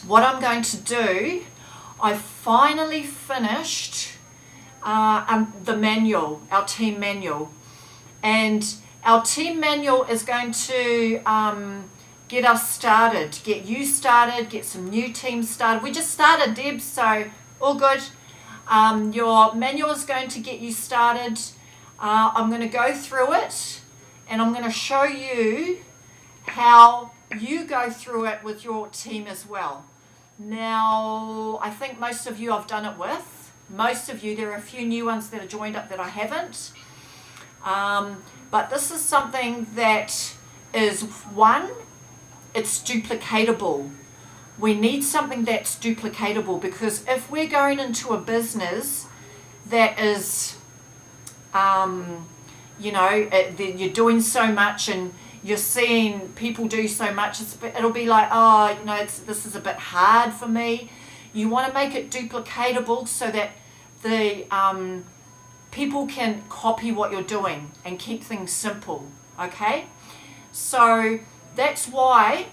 what I'm going to do, I finally finished the manual, our team manual. And our team manual is going to get us started, get you started, get some new teams started. We just started, Deb, so all good. Your manual is going to get you started. I'm going to go through it and I'm going to show you how you go through it with your team as well. Now, I think most of you I've done it with. Most of you, there are a few new ones that are joined up that I haven't. But this is something that is, one, it's duplicatable. We need something that's duplicatable, because if we're going into a business that is, you're doing so much and you're seeing people do so much, it'll be like, this is a bit hard for me. You want to make it duplicatable so that the people can copy what you're doing and keep things simple, okay? So that's why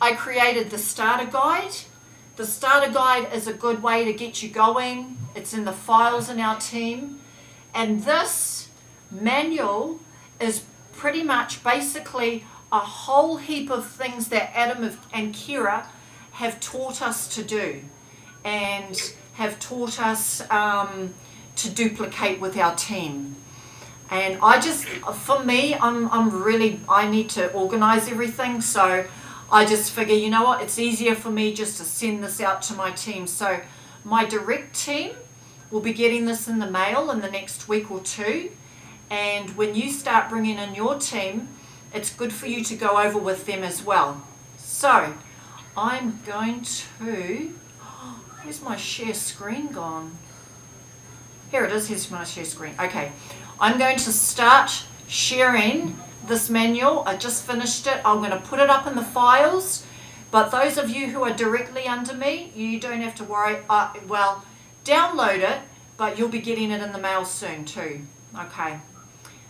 I created the starter guide. The starter guide is a good way to get you going. It's in the files in our team. And this manual is pretty much basically a whole heap of things that Adam and Kira have taught us to do and have taught us to duplicate with our team. And I need to organize everything, so I just figure, you know what, it's easier for me just to send this out to my team. So my direct team will be getting this in the mail in the next week or two, and when you start bringing in your team, it's good for you to go over with them as well. So I'm going to, where's my share screen gone? Here it is, here's my share screen. Okay, I'm going to start sharing this manual. I just finished it. I'm going to put it up in the files, but those of you who are directly under me, you don't have to worry. Download it, but you'll be getting it in the mail soon too. Okay,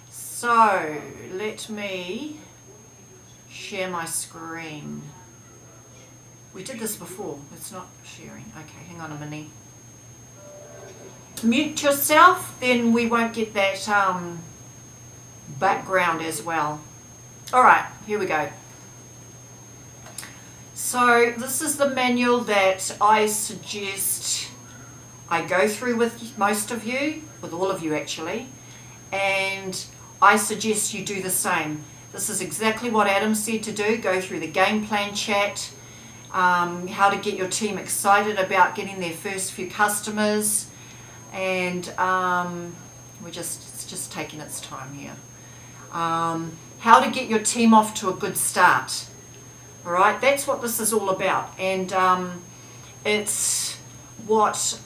so let me share my screen. We did this before. It's not sharing. Okay, hang on a minute. Mute yourself, then we won't get that background as well. All right, here we go. So this is the manual that I suggest I go through with most of you, with all of you actually, and I suggest you do the same. This is exactly what Adam said to do. Go through the game plan chat, how to get your team excited about getting their first few customers, and it's just taking its time here. How to get your team off to a good start. All right, that's what this is all about, and it's what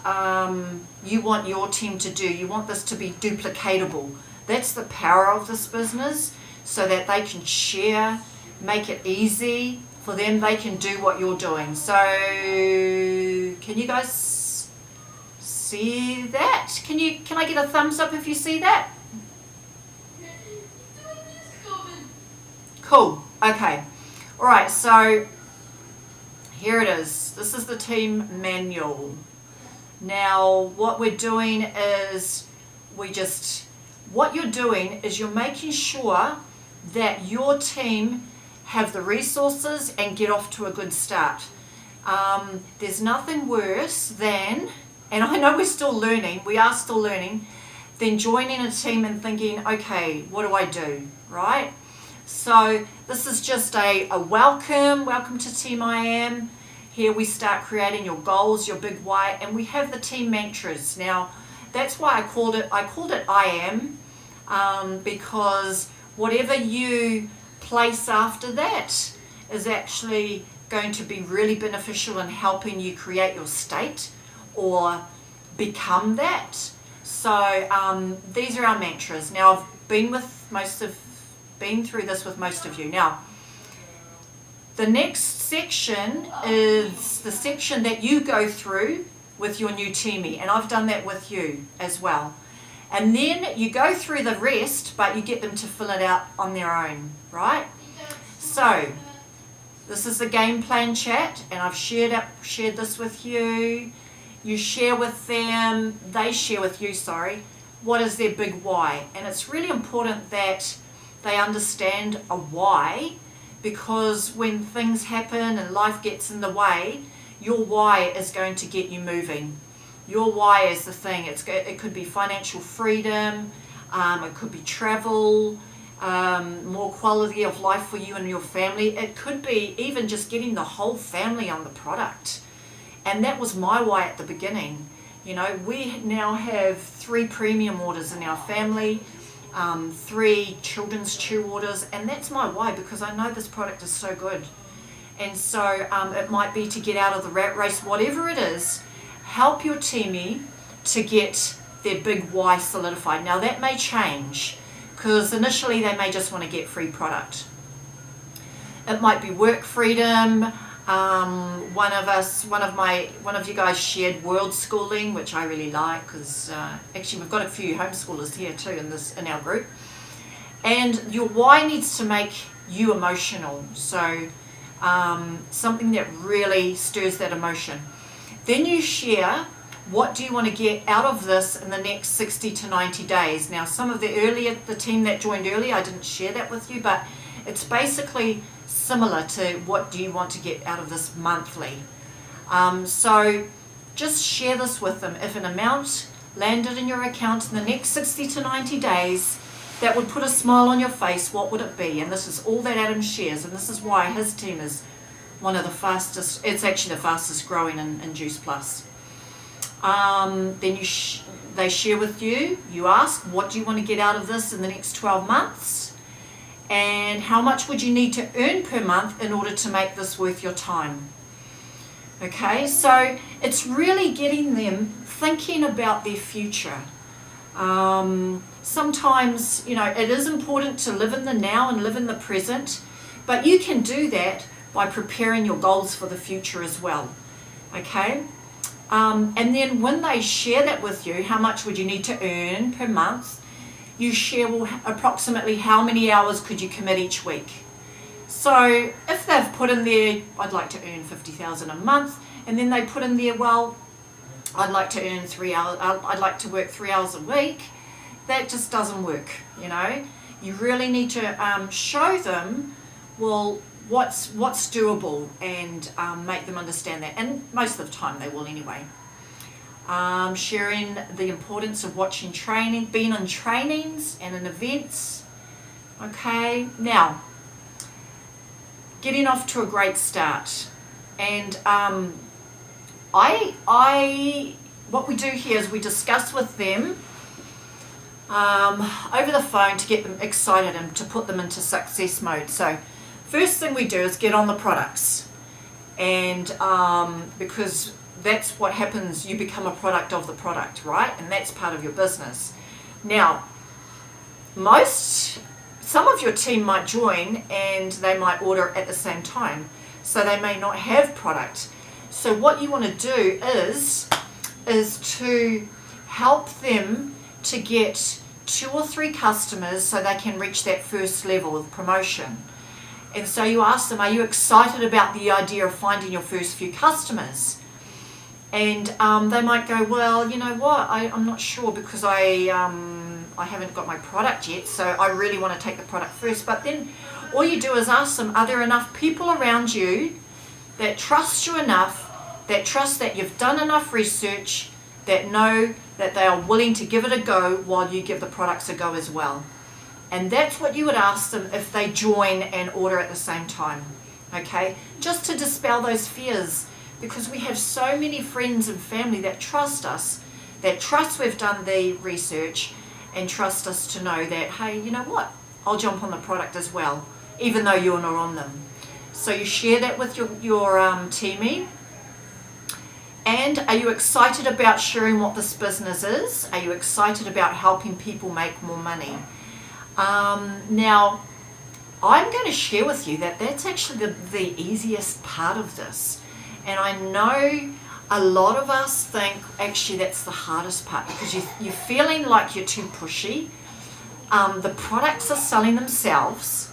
you want your team to do. You want this to be duplicatable. That's the power of this business, so that they can share, make it easy for them. They can do what you're doing. So can you guys see that? Can I get a thumbs up if you see that? Cool. Okay. All right, so here it is. This is the team manual. Now, what we're doing is you're making sure that your team have the resources and get off to a good start. There's nothing worse than, and I know we are still learning, than joining a team and thinking, okay, what do I do, right? So this is just a welcome to Team I Am. Here we start creating your goals, your big why, and we have the team mantras. Now, that's why I called it I Am, because whatever you place after that is actually going to be really beneficial in helping you create your state or become that. So these are our mantras. Now, I've been through this with most of you. Now, the next section is the section that you go through with your new teamie, and I've done that with you as well. And then you go through the rest, but you get them to fill it out on their own, right? So This is the game plan chat, and I've shared this with you. You share with them, they share with you, sorry, what is their big why. And it's really important that they understand a why, because when things happen and life gets in the way, your why is going to get you moving. Your why is the thing. It could be financial freedom, it could be travel, more quality of life for you and your family. It could be even just getting the whole family on the product. And that was my why at the beginning. You know, we now have 3 premium orders in our family, 3 children's chew orders, and that's my why, because I know this product is so good. And so it might be to get out of the rat race, whatever it is, help your teamie to get their big why solidified. Now that may change, because initially they may just want to get free product. It might be work freedom. One of you guys shared world schooling, which I really like, because actually we've got a few homeschoolers here too in our group. And your why needs to make you emotional, so something that really stirs that emotion. Then you share, what do you want to get out of this in the next 60 to 90 days? Now, the team that joined earlier, I didn't share that with you, but it's basically similar to what do you want to get out of this monthly. So just share this with them. If an amount landed in your account in the next 60 to 90 days that would put a smile on your face, what would it be? And this is all that Adam shares, and this is why his team is one of the fastest, it's actually the fastest growing in Juice Plus. Then they share with you, you ask, what do you want to get out of this in the next 12 months? And how much would you need to earn per month in order to make this worth your time? Okay, so it's really getting them thinking about their future. Sometimes, you know, it is important to live in the now and live in the present, but you can do that by preparing your goals for the future as well. Okay? And then when they share that with you, how much would you need to earn per month? You share, well, approximately how many hours could you commit each week. So if they've put in there, I'd like to earn 50,000 a month, and then they put in there, well, I'd like to earn 3 hours, I'd like to work 3 hours a week, that just doesn't work, you know. You really need to show them, well, what's doable, and make them understand that. And most of the time they will anyway. Sharing the importance of watching training, being on trainings and in events. Okay, now getting off to a great start. And what we do here is we discuss with them over the phone to get them excited and to put them into success mode. So first thing we do is get on the products, and because that's what happens, you become a product of the product, right? And that's part of your business. Now, some of your team might join and they might order at the same time, so they may not have product. So what you want to do is to help them to get 2 or 3 customers so they can reach that first level of promotion. And so you ask them, are you excited about the idea of finding your first few customers? And they might go, well, you know what, I'm not sure, because I haven't got my product yet, so I really want to take the product first. But then all you do is ask them, are there enough people around you that trust you enough, that trust that you've done enough research, that know that they are willing to give it a go while you give the products a go as well? And that's what you would ask them if they join and order at the same time, okay? Just to dispel those fears, because we have so many friends and family that trust us, that trust we've done the research, and trust us to know that, hey, you know what, I'll jump on the product as well, even though you're not on them. So you share that with your teamie. And are you excited about sharing what this business is? Are you excited about helping people make more money? Now, I'm going to share with you that that's actually the easiest part of this. And I know a lot of us think actually that's the hardest part, because you're feeling like you're too pushy. The products are selling themselves.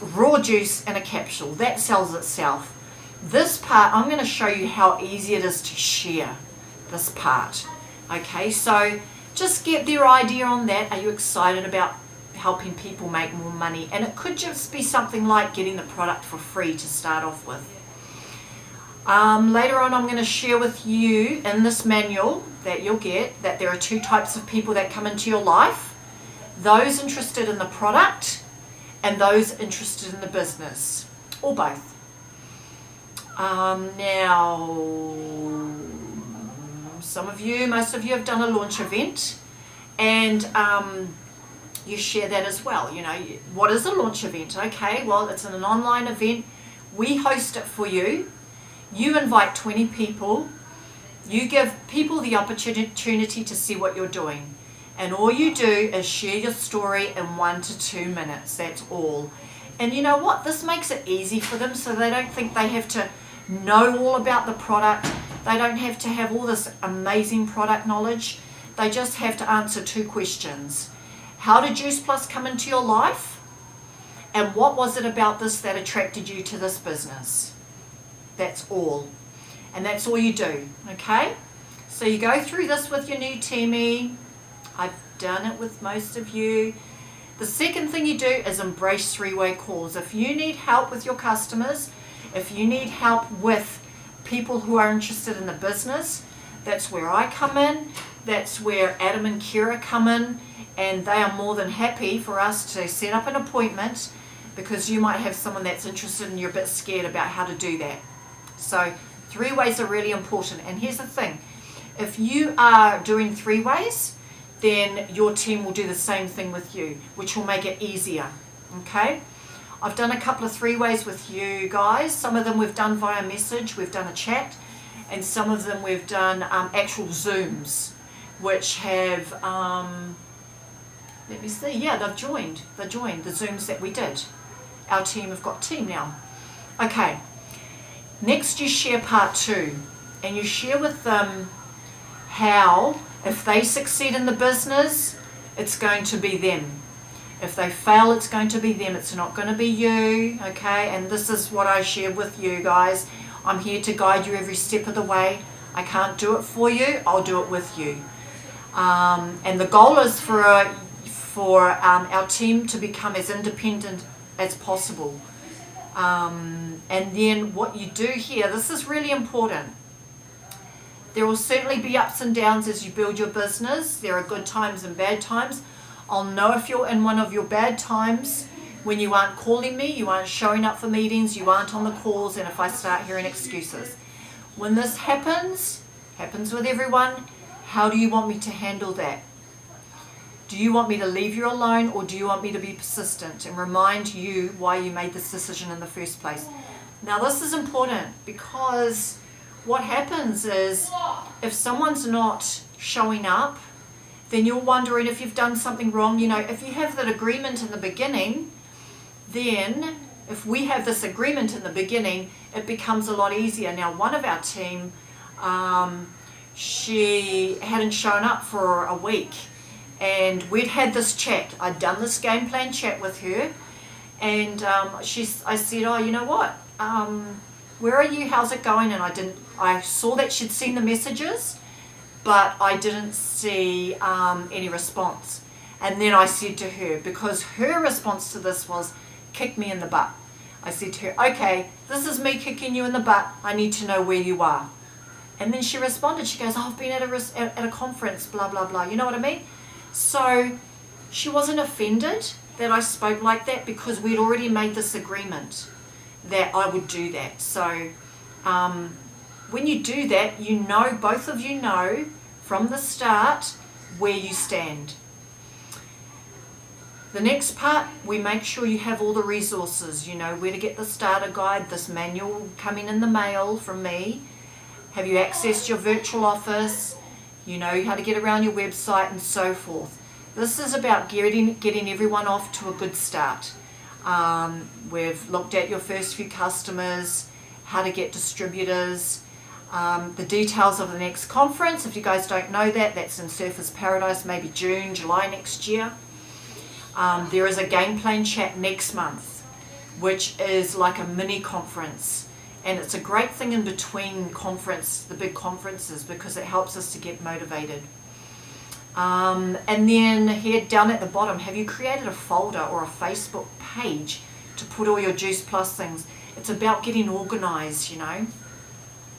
raw juice in a capsule. That sells itself. This part, I'm going to show you how easy it is to share this part. Okay, so just get their idea on that. Are you excited about helping people make more money? And it could just be something like getting the product for free to start off with. Later on, I'm going to share with you in this manual that you'll get that there are 2 types of people that come into your life. Those interested in the product and those interested in the business, or both. Now, most of you have done a launch event, and you share that as well. You know, what is a launch event? Okay, well, it's an online event. We host it for you. You invite 20 people. You give people the opportunity to see what you're doing. And all you do is share your story in 1 to 2 minutes. That's all. And you know what? This makes it easy for them, so they don't think they have to know all about the product. They don't have to have all this amazing product knowledge. They just have to answer 2 questions. How did Juice Plus come into your life? And what was it about this that attracted you to this business? That's all. And that's all you do, okay? So you go through this with your new teamie. I've done it with most of you. The second thing you do is embrace 3-way calls. If you need help with your customers, if you need help with people who are interested in the business, that's where I come in. That's where Adam and Kira come in, and they are more than happy for us to set up an appointment, because you might have someone that's interested and you're a bit scared about how to do that. So 3 ways are really important. And here's the thing, if you are doing 3 ways, then your team will do the same thing with you, which will make it easier. Okay, I've done a couple of 3 ways with you guys. Some of them we've done via message, we've done a chat, and some of them we've done actual Zooms, which have let me see, yeah, they've joined the Zooms that we did. Our team have got team now. Okay, next you share part 2, and you share with them how, if they succeed in the business, it's going to be them. If they fail, it's going to be them. It's not going to be you, okay? And this is what I shared with you guys. I'm here to guide you every step of the way. I can't do it for you. I'll do it with you. And the goal is for our team to become as independent as possible. And then what you do here, this is really important. There will certainly be ups and downs as you build your business. There are good times and bad times. I'll know if you're in one of your bad times when you aren't calling me, you aren't showing up for meetings, you aren't on the calls, and if I start hearing excuses. When this happens with everyone, how do you want me to handle that? Do you want me to leave you alone, or do you want me to be persistent and remind you why you made this decision in the first place? Now this is important, because what happens is if someone's not showing up, then you're wondering if you've done something wrong. You know, if you have that agreement in the beginning, then if we have this agreement in the beginning, it becomes a lot easier. Now, one of our team, she hadn't shown up for a week, and we'd had this chat. I'd done this game plan chat with her, and I said, oh, you know what? Where are you? How's it going? And I saw that she'd seen the messages, but I didn't see any response. And then I said to her, because her response to this was, kick me in the butt. I said to her, okay, this is me kicking you in the butt. I need to know where you are. And then she responded, she goes, oh, I've been at a conference, blah, blah, blah. You know what I mean? So she wasn't offended that I spoke like that, because we'd already made this agreement that I would do that. So when you do that, you know, both of you know from the start where you stand. The next part, we make sure you have all the resources. You know where to get the starter guide, this manual coming in the mail from me. Have you accessed your virtual office? You know how to get around your website and so forth. This is about getting everyone off to a good start. We've looked at your first few customers, how to get distributors, the details of the next conference. If you guys don't know that, that's in Surfers Paradise, maybe June, July next year. There is a game plan chat next month. which is like a mini conference. And it's a great thing in between the big conferences, because it helps us to get motivated. And then here down at the bottom, have you created a folder or a Facebook page to put all your Juice Plus things? It's about getting organized, you know.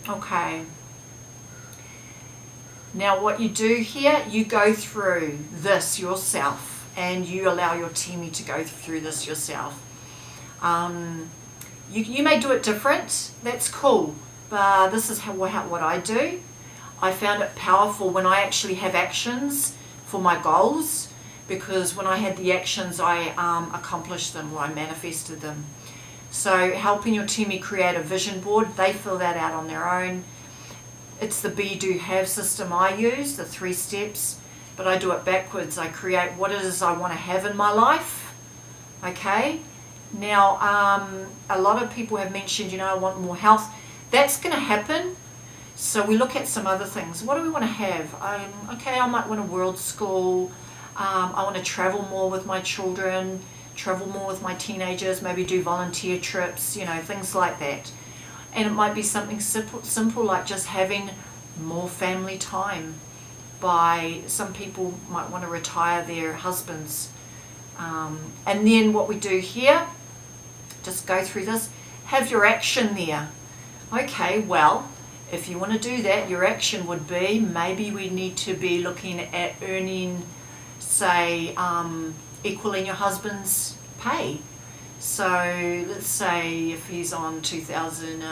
Okay. Now what you do here, you go through this yourself, and you allow your teamie to go through this yourself. You may do it different, that's cool, but this is what I do. I found it powerful when I actually have actions for my goals, because when I had the actions, I accomplished them, or I manifested them. So helping your teamie create a vision board, they fill that out on their own. It's the be, do, have system I use, the 3 steps, but I do it backwards. I create what it is I want to have in my life, okay? Now, a lot of people have mentioned, you know, I want more health. That's going to happen. So we look at some other things. What do we want to have? Okay, I might want a world school. I want to travel more with my children, travel more with my teenagers, maybe do volunteer trips, you know, things like that. And it might be something simple like just having more family time. Some people might want to retire their husbands. And then what we do here, just go through this, have your action there. Okay, well, if you want to do that, your action would be, maybe we need to be looking at earning, say, equaling your husband's pay. So let's say if he's on 2,000,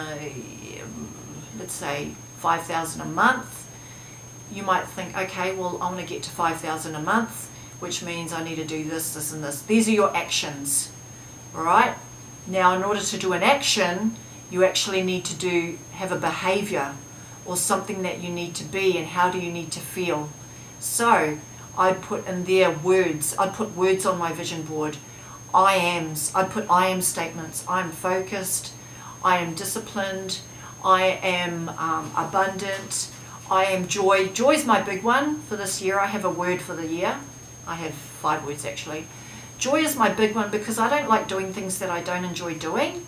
let's say 5,000 a month, you might think, okay, well, I want to get to 5,000 a month, which means I need to do this, this, and this. These are your actions, all right? Now, in order to do an action, you actually need to have a behavior or something that you need to be, and how do you need to feel. So I'd put in there words. I'd put words on my vision board. I ams. I'd put I am statements. I'm focused. I am disciplined. I am abundant. I am joy. Joy's my big one for this year. I have a word for the year. I have 5 words actually. Joy is my big one because I don't like doing things that I don't enjoy doing.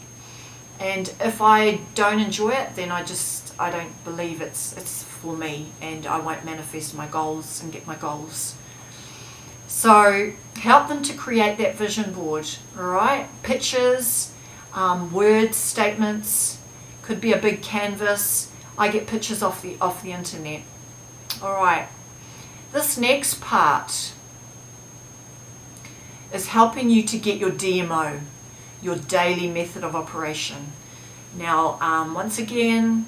And if I don't enjoy it, then I don't believe it's for me, and I won't manifest my goals and get my goals. So help them to create that vision board, all right? Pictures, words, statements, could be a big canvas. I get pictures off the internet. All right, this next part is helping you to get your DMO, your daily method of operation. Now, once again,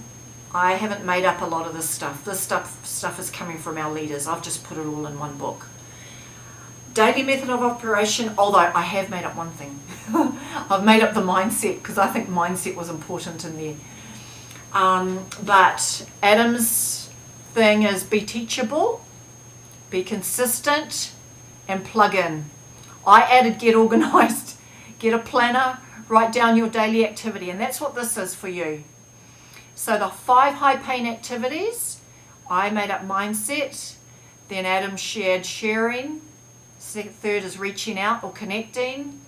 I haven't made up a lot of this stuff. This stuff is coming from our leaders. I've just put it all in one book. Daily method of operation, although I have made up one thing. I've made up the mindset, because I think mindset was important in there. But Adam's thing is be teachable, be consistent, and plug in. I added get organized, get a planner, write down your daily activity, and that's what this is for you. So the 5 high pain activities, I made up mindset, then Adam shared sharing, third is reaching out or connecting,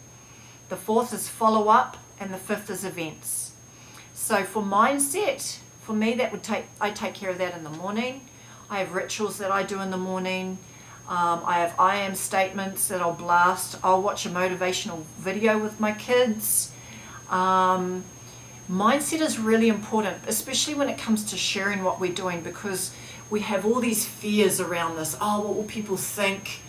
the 4th is follow up, and the 5th is events. So for mindset, for me I take care of that in the morning. I have rituals that I do in the morning. I have I am statements that I'll blast. I'll watch a motivational video with my kids. Mindset is really important, especially when it comes to sharing what we're doing, because we have all these fears around this. Oh, what will people think?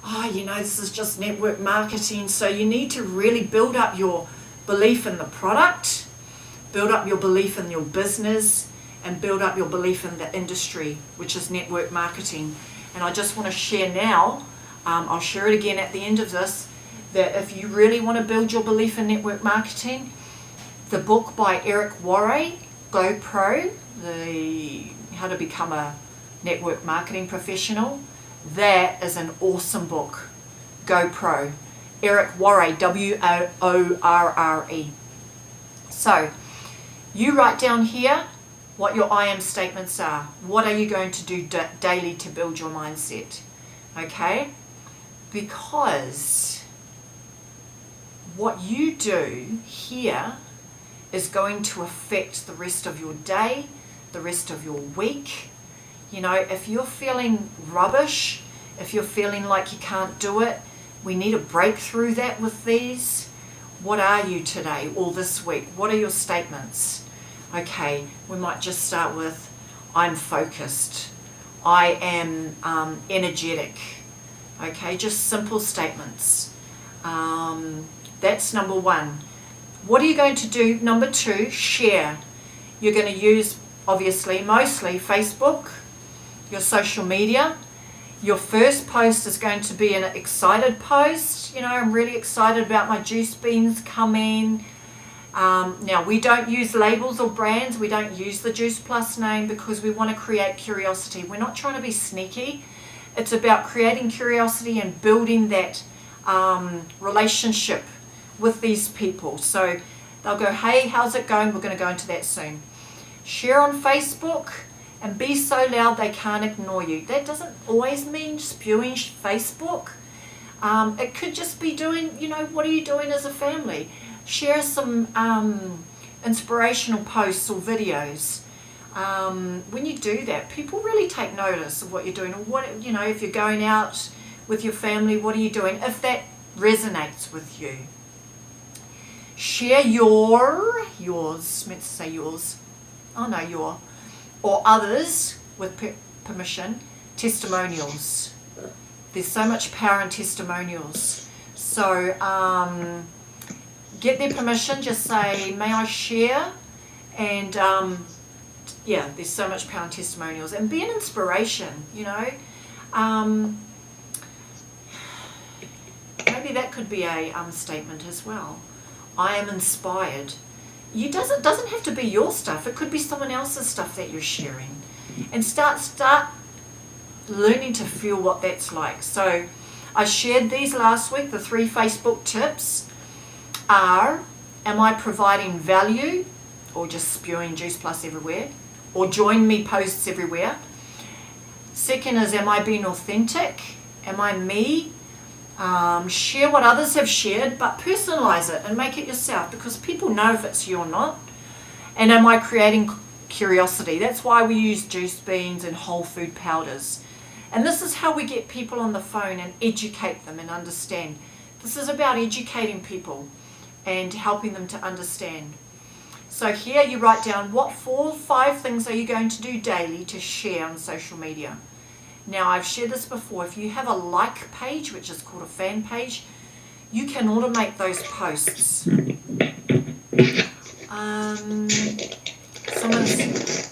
Oh, you know, this is just network marketing. So you need to really build up your belief in the product, build up your belief in your business, and build up your belief in the industry, which is network marketing. And I just want to share now, I'll share it again at the end of this, that if you really want to build your belief in network marketing, the book by Eric Worre, Go Pro, How to Become a Network Marketing Professional, that is an awesome book. Go Pro. Eric Worre, W-O-R-R-E. So, you write down here what your I am statements are. What are you going to do daily to build your mindset? Okay? Because what you do here is going to affect the rest of your day, the rest of your week. You know, if you're feeling rubbish, if you're feeling like you can't do it, we need to break through that with these. What are you today or this week? What are your statements? Okay, we might just start with, I'm focused. I am energetic. Okay, just simple statements. That's number one. What are you going to do? Number two, share. You're going to use, obviously, mostly Facebook, your social media. Your first post is going to be an excited post. You know, I'm really excited about my juice beans coming. Now, we don't use labels or brands. We don't use the Juice Plus name because we want to create curiosity. We're not trying to be sneaky. It's about creating curiosity and building that relationship with these people. So they'll go, hey, how's it going? We're going to go into that soon. Share on Facebook and be so loud they can't ignore you. That doesn't always mean spewing Facebook. It could just be doing, you know, what are you doing as a family? Share some inspirational posts or videos. When you do that, people really take notice of what you're doing. Or what, you know, if you're going out with your family, what are you doing? If that resonates with you. Share yours, meant to say yours, oh no, your, or others with permission, testimonials. There's so much power in testimonials. So get their permission, just say, may I share? And yeah, there's so much power in testimonials. And be an inspiration, you know. Maybe that could be a statement as well. I am inspired. It doesn't have to be your stuff. It could be someone else's stuff that you're sharing. And start learning to feel what that's like. So I shared these last week. The 3 Facebook tips are, am I providing value or just spewing Juice Plus everywhere? Or join me posts everywhere? Second is, am I being authentic? Am I me? Share what others have shared, but personalize it and make it yourself, because people know if it's you or not. And am I creating curiosity? That's why we use juice beans and whole food powders. And this is how we get people on the phone and educate them and understand. This is about educating people and helping them to understand. So here you write down what 4 or 5 things are you going to do daily to share on social media. Now, I've shared this before. If you have a like page, which is called a fan page, you can automate those posts.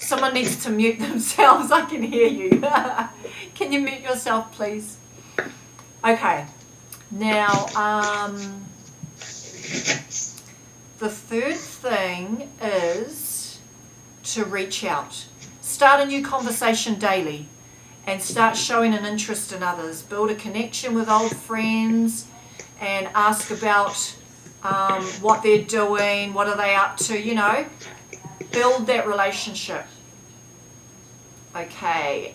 Someone needs to mute themselves. I can hear you. Can you mute yourself, please? Okay. Now, the third thing is to reach out. Start a new conversation daily. And start showing an interest in others. Build a connection with old friends and ask about what they're doing, what are they up to, you know. Build that relationship. Okay.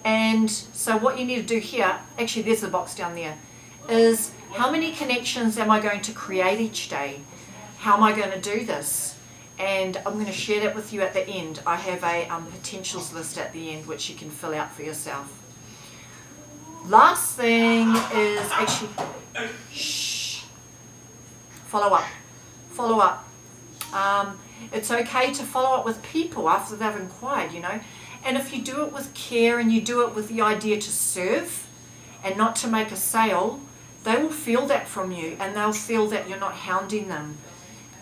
And so what you need to do here, actually there's the box down there, is how many connections am I going to create each day? How am I going to do this? And I'm going to share that with you at the end. I have a potentials list at the end which you can fill out for yourself. Last thing is actually, follow up. Follow up. It's okay to follow up with people after they've inquired, you know. And if you do it with care and you do it with the idea to serve and not to make a sale, they will feel that from you and they'll feel that you're not hounding them.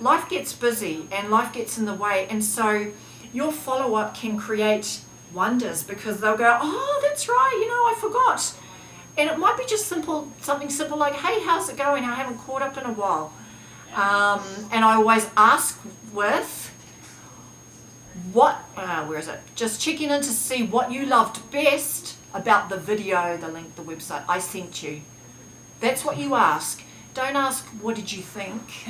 Life gets busy and life gets in the way, and so your follow-up can create wonders because they'll go, oh, that's right, you know, I forgot. And it might be just something simple like, hey, how's it going? I haven't caught up in a while. And I always ask with, where is it? Just checking in to see what you loved best about the video, the link, the website I sent you. That's what you ask. Don't ask, what did you think?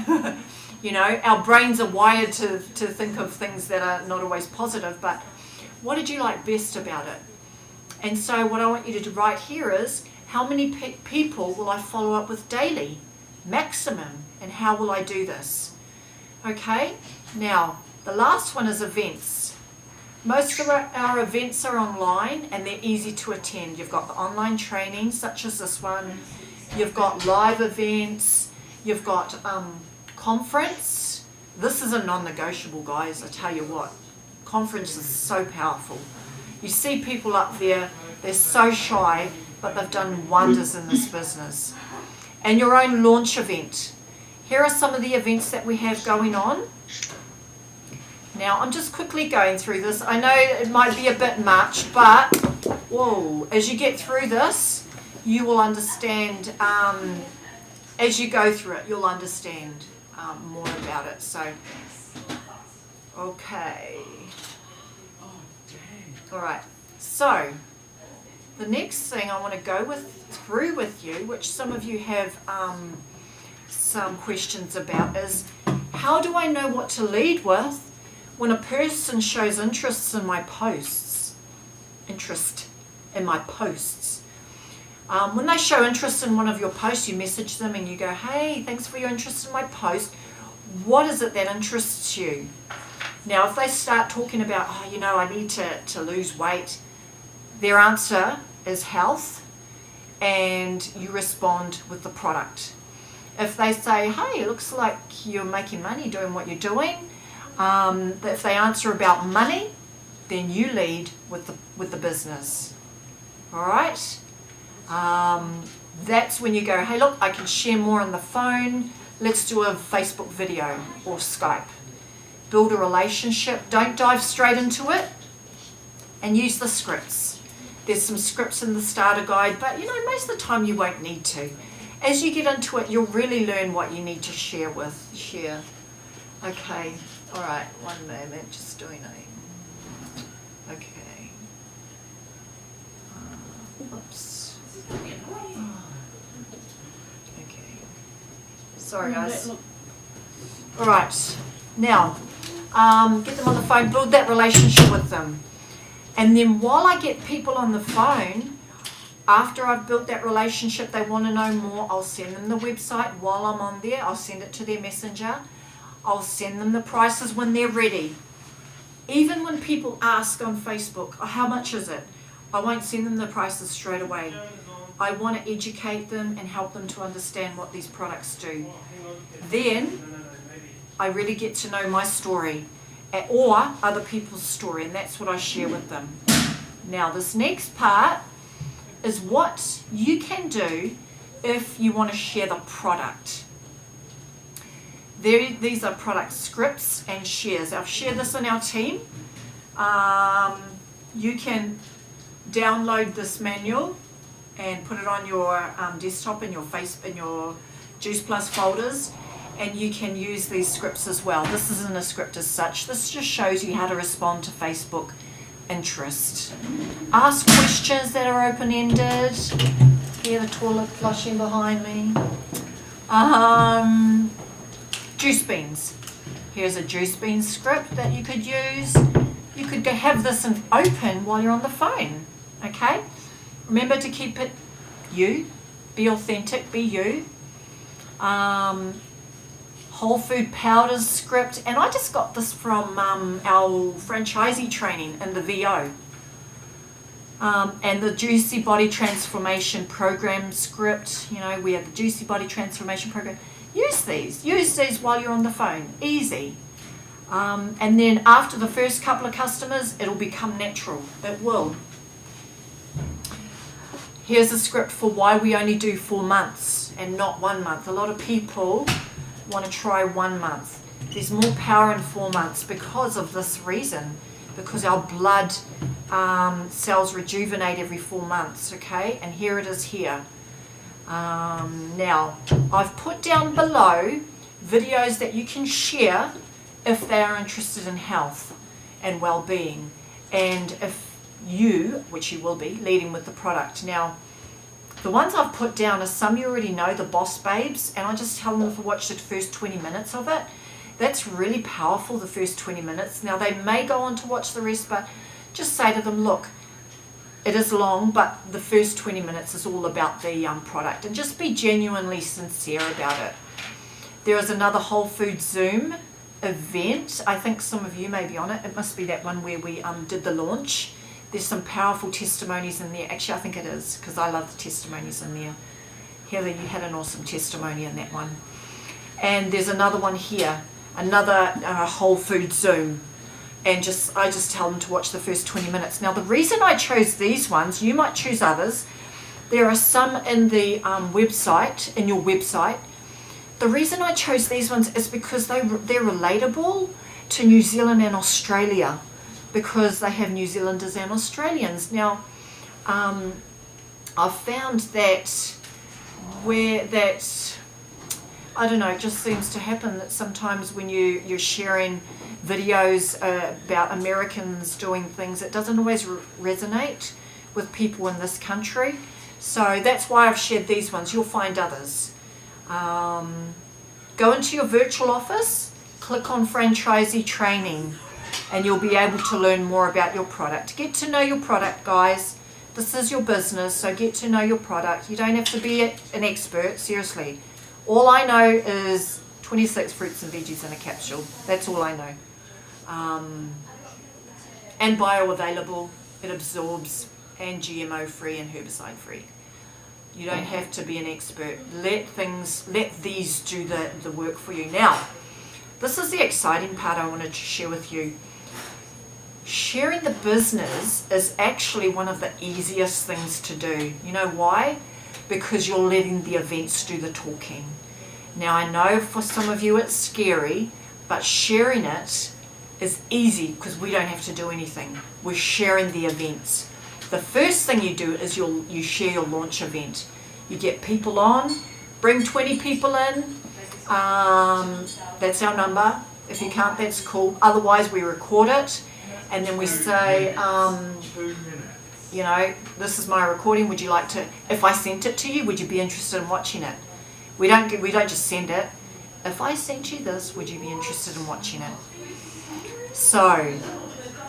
You know, our brains are wired to think of things that are not always positive, but what did you like best about it? And so what I want you to write here is, how many people will I follow up with daily maximum. And how will I do this? Okay, now the last one is events. Most of our events are online and they're easy to attend. You've got the online training such as this one, you've got live events, you've got conference. This is a non-negotiable, guys, I tell you what. Conference is so powerful. You see people up there, they're so shy, but they've done wonders in this business. And your own launch event. Here are some of the events that we have going on. Now, I'm just quickly going through this. I know it might be a bit much, but whoa, as you get through this, you will understand, as you go through it, you'll understand more about it. So, okay. All right. So, the next thing I want to go through with you, which some of you have some questions about, is how do I know what to lead with when a person shows interest in my posts? When they show interest in one of your posts, you message them and you go, hey, thanks for your interest in my post. What is it that interests you? Now, if they start talking about, oh, you know, I need to lose weight, their answer is health, and you respond with the product. If they say, hey, it looks like you're making money doing what you're doing, if they answer about money, then you lead with the business. All right? That's when you go, hey, look, I can share more on the phone. Let's do a Facebook video or Skype. Build a relationship. Don't dive straight into it, and use the scripts. There's some scripts in the starter guide, but you know, most of the time you won't need to. As you get into it, you'll really learn what you need to share. Okay, all right, one moment, just doing a, okay. Oops. Okay. Sorry, guys. All right, now, get them on the phone, build that relationship with them. And then while I get people on the phone, after I've built that relationship, they want to know more, I'll send them the website. While I'm on there, I'll send it to their messenger. I'll send them the prices when they're ready. Even when people ask on Facebook, oh, how much is it? I won't send them the prices straight away. I want to educate them and help them to understand what these products do. Then I really get to know my story or other people's story, and that's what I share with them. Now, this next part is what you can do if you want to share the product. These are product scripts and shares. I've shared this in our team. You can download this manual and put it on your desktop in your Juice Plus folders, and you can use these scripts as well. This isn't a script as such. This just shows you how to respond to Facebook interest. Ask questions that are open-ended. Hear the toilet flushing behind me. Juice beans. Here's a juice bean script that you could use. You could have this open while you're on the phone. Okay? Remember to keep it you. Be authentic. Be you. Whole food powders script, and I just got this from our franchisee training in the VO. And the Juicy Body Transformation Program script, you know, we have the Juicy Body Transformation Program. Use these while you're on the phone, easy. And then after the first couple of customers, it'll become natural, it will. Here's a script for why we only do 4 months and not 1 month. A lot of people want to try 1 month. There's more power in 4 months because of this reason, because our blood cells rejuvenate every 4 months, okay? And here it is here. Now, I've put down below videos that you can share if they are interested in health and well-being, and if you, which you will be, leading with the product. Now, the ones I've put down are some you already know, the Boss Babes, and I just tell them to watch the first 20 minutes of it. That's really powerful, the first 20 minutes. Now, they may go on to watch the rest, but just say to them, look, It is long, but the first 20 minutes is all about the product, and just be genuinely sincere about it. There is another Whole Foods Zoom event. I think some of you may be on it. It must be that one where we did the launch. There's some powerful testimonies in there. Actually, I think it is, because I love the testimonies in there. Heather, you had an awesome testimony in that one. And there's another one here, another Whole Foods Zoom. And I just tell them to watch the first 20 minutes. Now, the reason I chose these ones, you might choose others. There are some in the website, in your website. The reason I chose these ones is because they're relatable to New Zealand and Australia, because they have New Zealanders and Australians. Now, I've found that I don't know, it just seems to happen that sometimes when you're sharing videos about Americans doing things, it doesn't always resonate with people in this country. So that's why I've shared these ones. You'll find others. Go into your virtual office, click on franchisee training, and you'll be able to learn more about your product. Get to know your product, guys. This is your business, so get to know your product. You don't have to be an expert, seriously. All I know is 26 fruits and veggies in a capsule. That's all I know. And bioavailable, it absorbs, and GMO free and herbicide free. You don't have to be an expert. Let these do the work for you. Now, this is the exciting part I wanted to share with you. Sharing the business is actually one of the easiest things to do. You know why? Because you're letting the events do the talking. Now, I know for some of you it's scary, but sharing it is easy because we don't have to do anything. We're sharing the events. The first thing you do is you share your launch event. You get people on, bring 20 people in. That's our number. If you can't, that's cool. Otherwise, we record it, and then we say, you know, this is my recording. Would you like to? If I sent it to you, would you be interested in watching it? We don't just send it. If I sent you this, would you be interested in watching it? So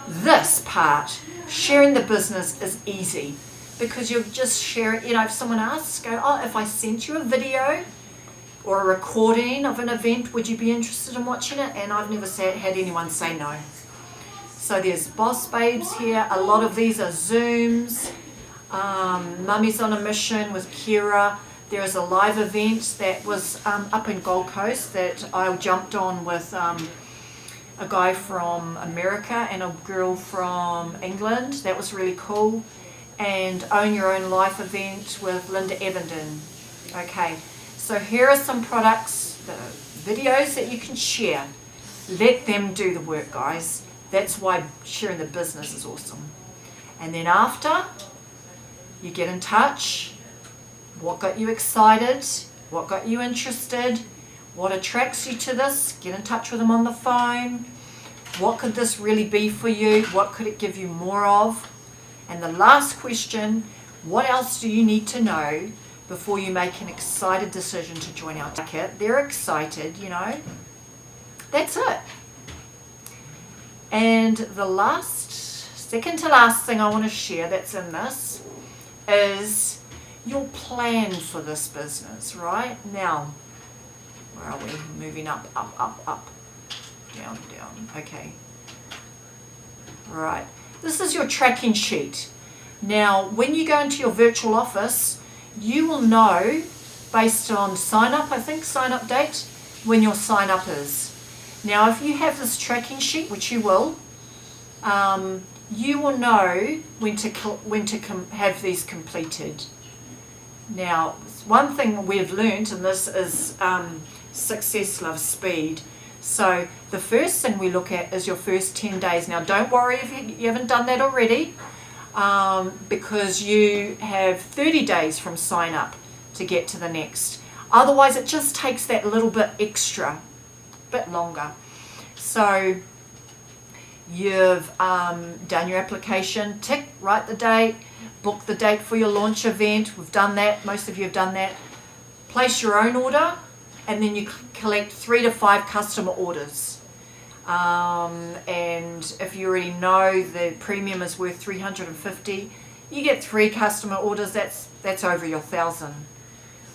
this part, sharing the business, is easy because you'll just share it. You know, if someone asks, go, oh, if I sent you a video or a recording of an event, would you be interested in watching it? And I've never had anyone say no. So there's Boss Babes here. A lot of these are Zooms. Mummies on a Mission with Kira. There is a live event that was up in Gold Coast that I jumped on with a guy from America and a girl from England. That was really cool. And Own Your Own Life event with Linda Evenden. Okay, so here are some products, the videos that you can share. Let them do the work, guys. That's why sharing the business is awesome. And then after, you get in touch. What got you excited? What got you interested? What attracts you to this? Get in touch with them on the phone. What could this really be for you? What could it give you more of? And the last question, what else do you need to know before you make an excited decision to join our ticket? They're excited, you know. That's it. And the second to last thing I want to share that's in this is your plan for this business, right? Now, where are we? Moving up, down, okay. Right, this is your tracking sheet. Now, when you go into your virtual office, you will know, based on sign up date, when your sign up is. Now, if you have this tracking sheet, which you will know when to have these completed. Now, one thing we've learned, and this is success loves speed. So the first thing we look at is your first 10 days. Now, don't worry if you haven't done that already, because you have 30 days from sign up to get to the next. Otherwise, it just takes that little bit extra, bit longer. So you've done your application, tick, write the date, book the date for your launch event. We've done that. Most of you have done that. Place your own order, and then you collect 3 to 5 customer orders. And if you already know the premium is worth $350, You get 3 customer orders, that's over your 1,000.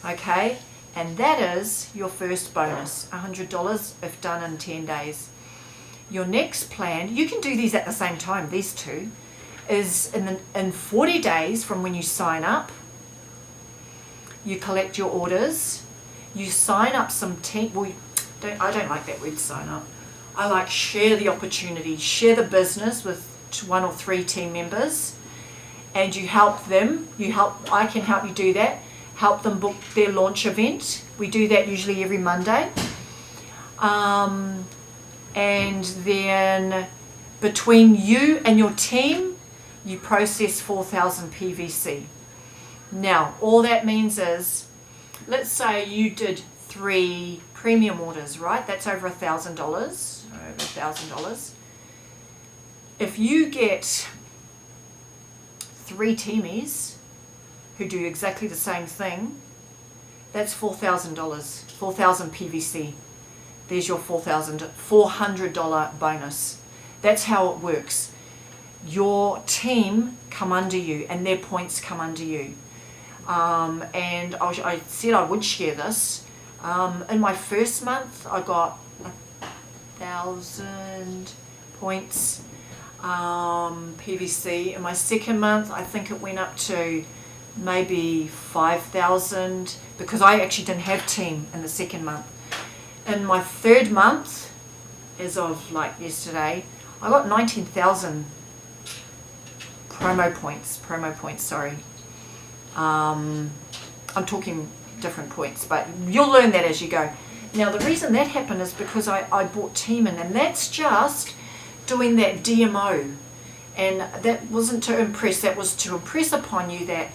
Okay, and that is your first bonus, $100 if done in 10 days. Your next plan, you can do these at the same time, these two, is in 40 days from when you sign up, you collect your orders, you sign up some team. Well, I don't like that word sign up. I like share the opportunity, share the business with 1 or 3 team members, and you help them. I can help you do that. Help them book their launch event. We do that usually every Monday. And then between you and your team, you process 4,000 PVC. Now, all that means is, let's say you did 3 premium orders, right? That's over $1,000. If you get 3 teamies who do exactly the same thing, that's $4,000, 4,000 PVC. There's your $400 bonus. That's how it works. Your team come under you and their points come under you. And I said I would share this. In my first month, I got 1,000 points PVC. In my second month, I think it went up to maybe 5,000 because I actually didn't have team in the second month. In my third month, as of like yesterday, I got 19,000 promo points, sorry. I'm talking different points, but you'll learn that as you go. Now, the reason that happened is because I bought team in, and that's just doing that DMO. And that wasn't to impress, that was to impress upon you that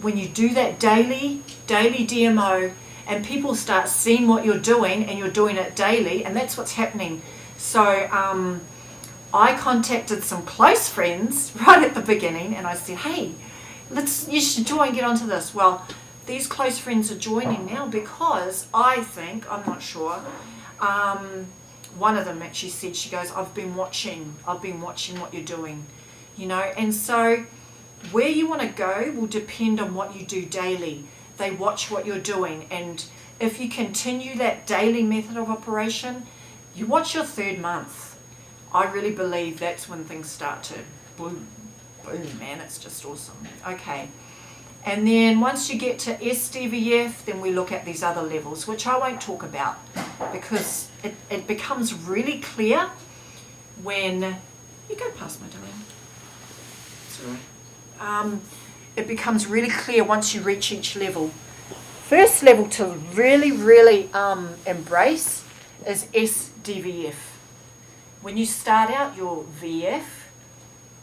when you do that daily DMO, and people start seeing what you're doing, and you're doing it daily, and that's what's happening. So I contacted some close friends right at the beginning, and I said, hey, you should join, get onto this. Well, these close friends are joining now because I think, I'm not sure, one of them actually said, she goes, I've been watching what you're doing, you know. And so where you want to go will depend on what you do daily. They watch what you're doing, and if you continue that daily method of operation, you watch your third month. I really believe that's when things start to boom, man, it's just awesome. Okay, and then once you get to SDVF, then we look at these other levels, which I won't talk about because it becomes really clear when you go past my darling. It's all right. It becomes really clear once you reach each level. First level to really embrace is SDVF. When you start out your VF,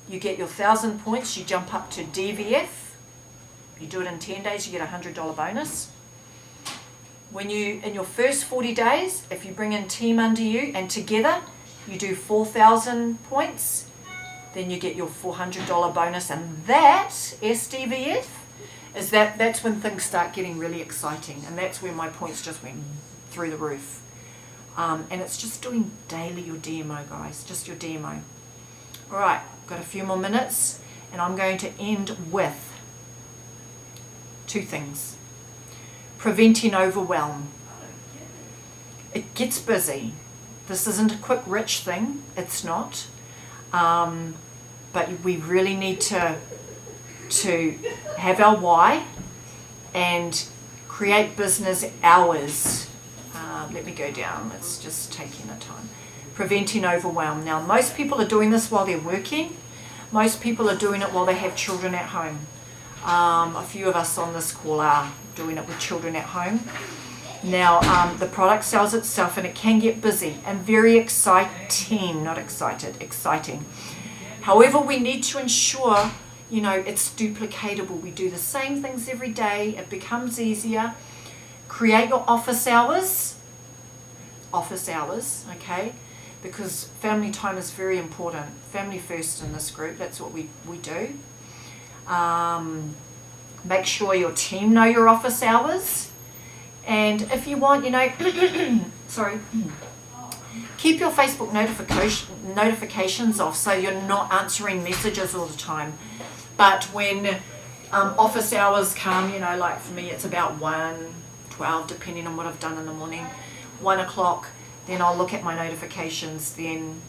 you get your 1,000 points, you jump up to DVF. You do it in 10 days, you get a $100 bonus. When you, in your first 40 days, if you bring in team under you and together you do 4,000 points, then you get your $400 bonus. And that, SDVF, is that's when things start getting really exciting. And that's where my points just went through the roof. And it's just doing daily your DMO, guys, just your DMO. All right, got a few more minutes, and I'm going to end with 2 things. Preventing overwhelm. It gets busy. This isn't a quick rich thing. It's not. But we really need to have our why and create business hours. Let me go down. It's just taking the time. Preventing overwhelm. Now, most people are doing this while they're working. Most people are doing it while they have children at home. A few of us on this call are doing it with children at home. Now, the product sells itself, and it can get busy and very exciting, not excited, exciting. However, we need to ensure, you know, it's duplicatable. We do the same things every day. It becomes easier. Create your office hours, okay? Because family time is very important. Family first in this group, that's what we do. Make sure your team know your office hours. And if you want, you know, sorry, keep your Facebook notifications off so you're not answering messages all the time. But when office hours come, you know, like for me it's about 1, 12, depending on what I've done in the morning, 1 o'clock, then I'll look at my notifications then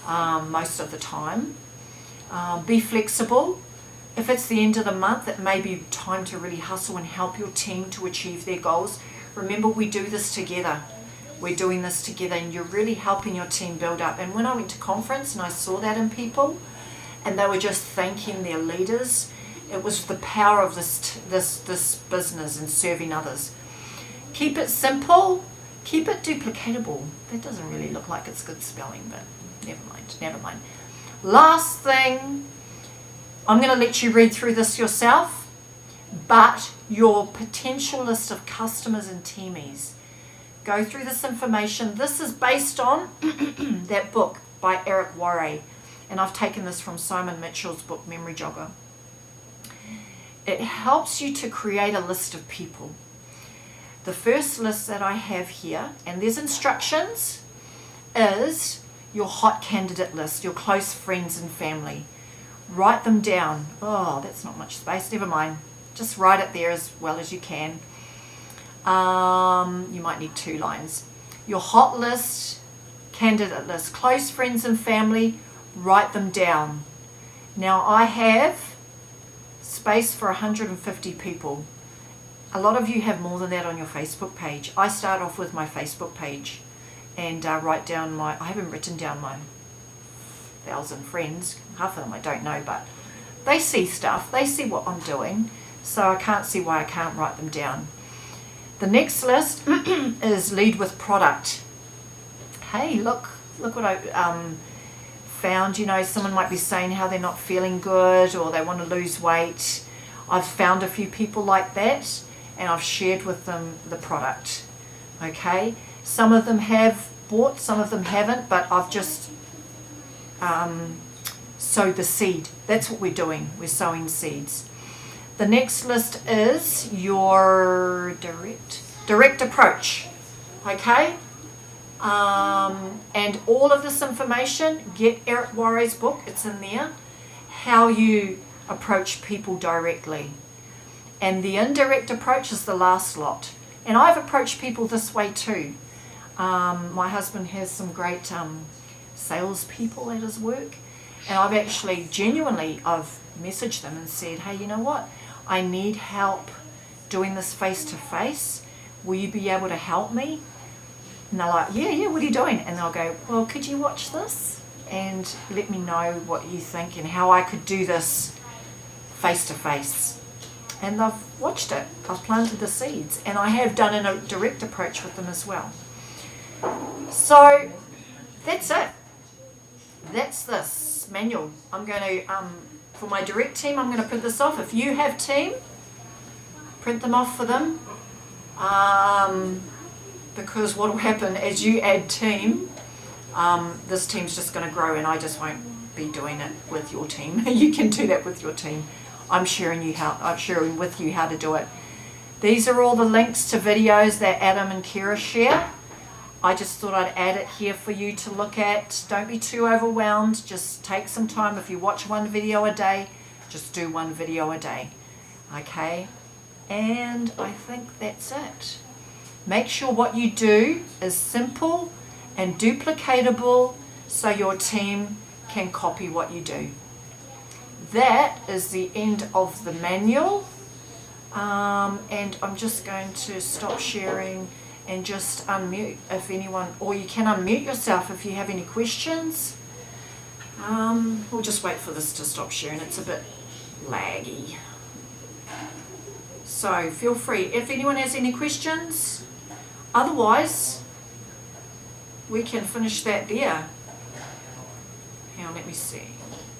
most of the time. Be flexible. If it's the end of the month, it may be time to really hustle and help your team to achieve their goals. Remember, we do this together. We're doing this together, and you're really helping your team build up. And when I went to conference and I saw that in people, and they were just thanking their leaders, it was the power of this business and serving others. Keep it simple. Keep it duplicatable. That doesn't really look like it's good spelling, but never mind. Last thing, I'm going to let you read through this yourself, but your potential list of customers and teamies. Go through this information. This is based on that book by Eric Worre, and I've taken this from Simon Mitchell's book, Memory Jogger. It helps you to create a list of people. The first list that I have here, and there's instructions, is your hot candidate list, your close friends and family. Write them down. Oh, that's not much space. Never mind. Just write it there as well as you can. You might need 2 lines. Your hot list, candidate list, close friends and family, write them down. Now I have space for 150 people. A lot of you have more than that on your Facebook page. I start off with my Facebook page and write down I haven't written down my 1,000 friends. Half of them I don't know, but they see stuff. They see what I'm doing. So I can't see why I can't write them down. The next list is lead with product. Hey, look what I found. You know, someone might be saying how they're not feeling good or they want to lose weight. I've found a few people like that, and I've shared with them the product. Okay, some of them have bought, some of them haven't, but I've just sowed the seed. That's what we're doing. We're sowing seeds. The next list is your direct approach. Okay, and all of this information, get Eric Worre's book. It's in there. How you approach people directly. And the indirect approach is the last lot. And I've approached people this way too. My husband has some great salespeople at his work, and I've actually I've messaged them and said, hey, you know what? I need help doing this face to face. Will you be able to help me? And they're like, yeah, what are you doing? And they'll go, well, could you watch this and let me know what you think and how I could do this face to face. And I've watched it. I've planted the seeds, and I have done a direct approach with them as well. So that's it. That's this manual. I'm going to, for my direct team, I'm going to print this off. If you have team, print them off for them. Because what will happen as you add team, this team's just going to grow, and I just won't be doing it with your team. You can do that with your team. I'm sharing with you how to do it. These are all the links to videos that Adam and Kira share. I just thought I'd add it here for you to look at. Don't be too overwhelmed. Just take some time. If you watch 1 video a day, just do 1 video a day. Okay? And I think that's it. Make sure what you do is simple and duplicatable so your team can copy what you do. That is the end of the manual, and I'm just going to stop sharing and just unmute if anyone, or you can unmute yourself if you have any questions. We'll just wait for this to stop sharing. It's a bit laggy. So feel free if anyone has any questions. Otherwise, we can finish that there. Hang on, let me see.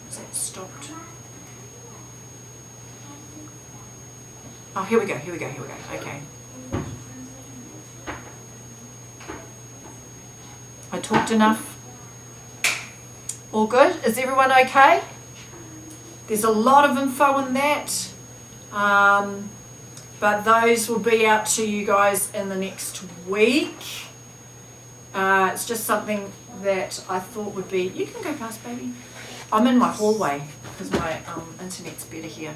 Is that stopped? Oh, here we go. Okay. I talked enough. All good? Is everyone okay? There's a lot of info in that. But those will be out to you guys in the next week. It's just something that I thought would be... You can go past, baby. I'm in my hallway. because my internet's better here.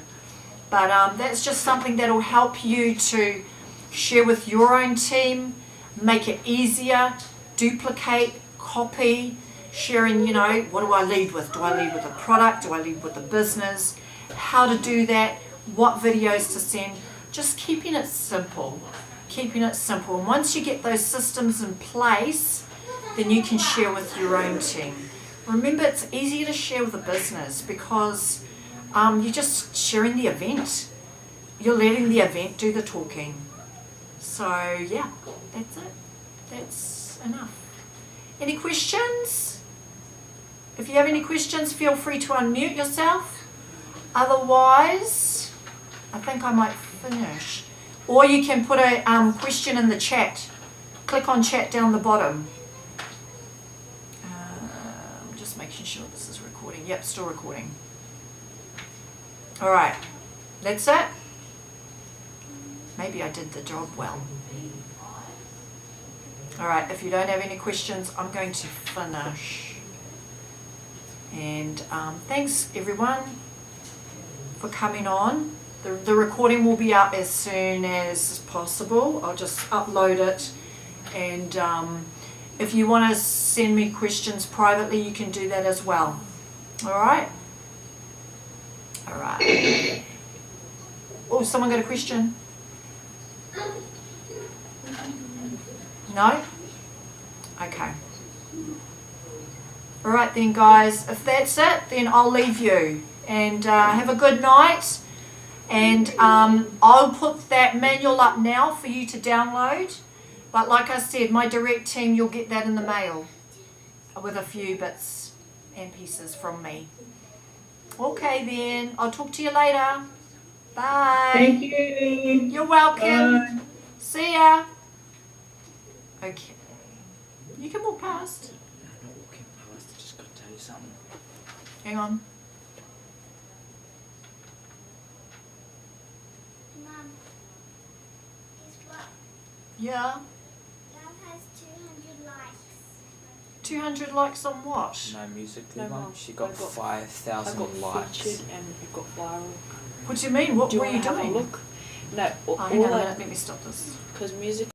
But that's just something that will help you to share with your own team, make it easier, duplicate, copy, sharing, you know, what do I lead with? Do I lead with a product? Do I lead with a business? How to do that? What videos to send? Just keeping it simple. Keeping it simple. And once you get those systems in place, then you can share with your own team. Remember, it's easier to share with a business because you're just sharing the event. You're letting the event do the talking. So yeah, that's it. That's enough. Any questions? If you have any questions, feel free to unmute yourself. Otherwise, I think I might finish. Or you can put a question in the chat. Click on chat down the bottom. I'm just making sure this is recording. Yep, still recording. All right, that's it. Maybe I did the job well. All right, if you don't have any questions, I'm going to finish. And thanks everyone for coming on. The recording will be up as soon as possible. I'll just upload it. And if you want to send me questions privately, you can do that as well. All right? All right. Oh, someone got a question? No? Okay. All right then, guys. If that's it, then I'll leave you. And have a good night. And I'll put that manual up now for you to download. But like I said, my direct team, you'll get that in the mail with a few bits and pieces from me. Okay then. I'll talk to you later. Bye. Thank you. You're welcome. Bye. See ya. Okay. You can walk past. I'm not walking past, I just got to tell you something. Hang on. Mum, guess what? Yeah. Love has 200 likes. 200 likes on what? No music, No, Mum. Mum. She got I got 5,000 likes. featured and it got viral. What do you mean? What Do you were want you to have a doing? look? No, Oh, hang on a all minute. Let me stop this. because music